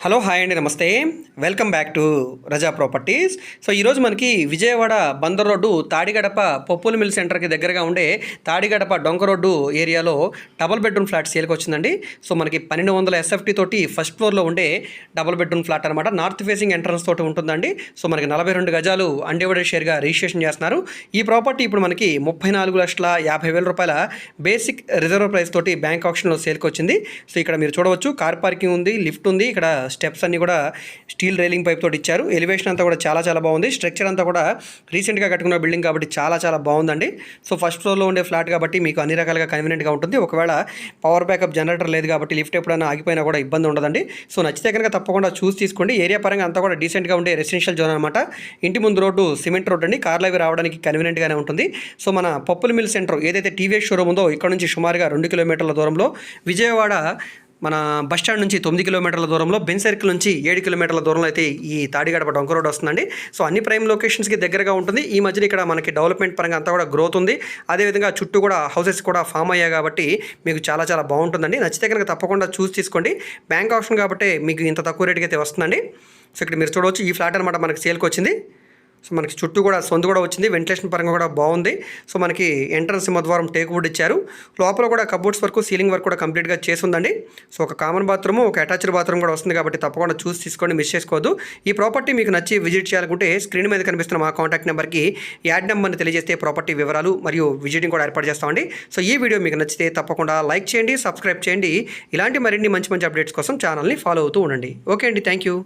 Hello hi అండి, నమస్తే. Welcome back to Raza properties. So ఈరోజు మనకి విజయవాడ బందర్ రోడ్డు తాడిగడప పప్పుల మిల్ సెంటర్కి దగ్గరగా ఉండే తాడిగడప డొంక రోడ్డు ఏరియాలో డబుల్ బెడ్రూమ్ ఫ్లాట్ సేల్కి వచ్చిందండి. సో మనకి 1200 SFT తోటి ఫస్ట్ ఫ్లోర్లో ఉండే డబుల్ బెడ్రూమ్ ఫ్లాట్ అనమాట. నార్త్ ఫేసింగ్ ఎంట్రన్స్ తోటి ఉంటుందండి. సో మనకి 42 గజాలు అన్డివైడెడ్ షేర్గా రిజిస్ట్రేషన్ చేస్తున్నారు. ఈ ప్రాపర్టీ ఇప్పుడు మనకి 34,50,000 రూపాయల బేసిక్ రిజర్వ్ ప్రైస్ తోటి బ్యాంక్ ఆప్షన్లో సేల్కి వచ్చింది. సో ఇక్కడ మీరు చూడవచ్చు, కార్ పార్కింగ్ ఉంది, లిఫ్ట్ ఉంది. ఇక్కడ స్టెప్స్ అన్ని కూడా స్టీల్ రైలింగ్ పైప్ తోటి ఇచ్చారు. ఎలివేషన్ అంతా కూడా చాలా బాగుంది. స్ట్రక్చర్ అంతా కూడా రీసెంట్గా కట్టుకున్న బిల్డింగ్ కాబట్టి చాలా బాగుందండి. సో ఫస్ట్ ఫ్లోర్లో ఉండే ఫ్లాట్ కాబట్టి మీకు అన్ని రకాలుగా కన్వీనియంట్గా ఉంటుంది. ఒకవేళ పవర్ బ్యాకప్ జనరేటర్ లేదు కాబట్టి లిఫ్ట్ ఎప్పుడైనా ఆగిపోయినా కూడా ఇబ్బంది ఉండదండి. సో నచ్చితే కనుక తప్పకుండా చూసి తీసుకోండి. ఏరియా పరంగా అంతా కూడా డీసెంట్గా ఉండే రెసిడెన్షియల్ జోన్ అనమాట. ఇంటి ముందు రోడ్డు సిమెంట్ రోడ్ అండి. కార్లు అవి రావడానికి కన్వీనియంట్గానే ఉంటుంది. సో మన పప్పుల మిల్ సెంటర్ ఏదైతే టీవీఎస్ షోరూమ్ ఉందో ఇక్కడ నుంచి సుమారుగా 2 కిలోమీటర్ల దూరంలో, విజయవాడ మన బస్టాండ్ నుంచి 9 కిలోమీటర్ల దూరంలో, బెన్ సర్కిల్ నుంచి 7 కిలోమీటర్ల దూరంలో అయితే ఈ తాడిగడప డొంక రోడ్ వస్తుందండి. సో అన్ని ప్రైమ్ లొకేషన్స్కి దగ్గరగా ఉంటుంది. ఈ మధ్యన ఇక్కడ మనకి డెవలప్మెంట్ పరంగా అంతా కూడా గ్రోత్ ఉంది. అదేవిధంగా చుట్టూ కూడా హౌసెస్ కూడా ఫామ్ అయ్యాయి కాబట్టి మీకు చాలా బాగుంటుందండి. నచ్చితే కనుక తప్పకుండా చూసి తీసుకోండి. బ్యాంక్ ఆప్షన్ కాబట్టి మీకు ఇంత తక్కువ రేటుకి అయితే వస్తుందండి. సో ఇక్కడ మీరు చూడవచ్చు, ఈ ఫ్లాట్ అనమాట మనకి సేల్కి వచ్చింది. సో మనకి చుట్టూ కూడా సొంత కూడా వచ్చింది. వెంటిలేషన్ పరంగా కూడా బాగుంది. సో మనకి ఎంట్రన్స్ సింహద్వారం టేక్ వుడ్ ఇచ్చారు. లోపల కూడా కబోర్డ్స్ వర్క్, సీలింగ్ వర్క్ కూడా కంప్లీట్గా చేసి ఉందండి. సో ఒక కామన్ బాత్రూమ్, ఒక అటాచ్డ్ బాత్రూమ్ కూడా వస్తుంది కాబట్టి తప్పకుండా చూసి తీసుకోండి, మిస్ చేసుకోవద్దు. ఈ ప్రాపర్టీ మీకు నచ్చి విజిట్ చేయాలనుకుంటే స్క్రీన్ మీద కనిపిస్తున్న మా కాంటాక్ట్ నెంబర్కి యాడ్ నెంబర్ని తెలియజేస్తే ప్రాపర్టీ వివరాలు మరియు విజిటింగ్ కూడా ఏర్పాటు చేస్తామండి. సో ఈ వీడియో మీకు నచ్చితే తప్పకుండా లైక్ చేయండి, సబ్స్క్రైబ్ చేయండి. ఇలాంటి మరిన్ని మంచి అప్డేట్స్ కోసం ఛానల్ని ఫాలో అవుతూ ఉండండి. ఓకే అండి, థ్యాంక్ యూ.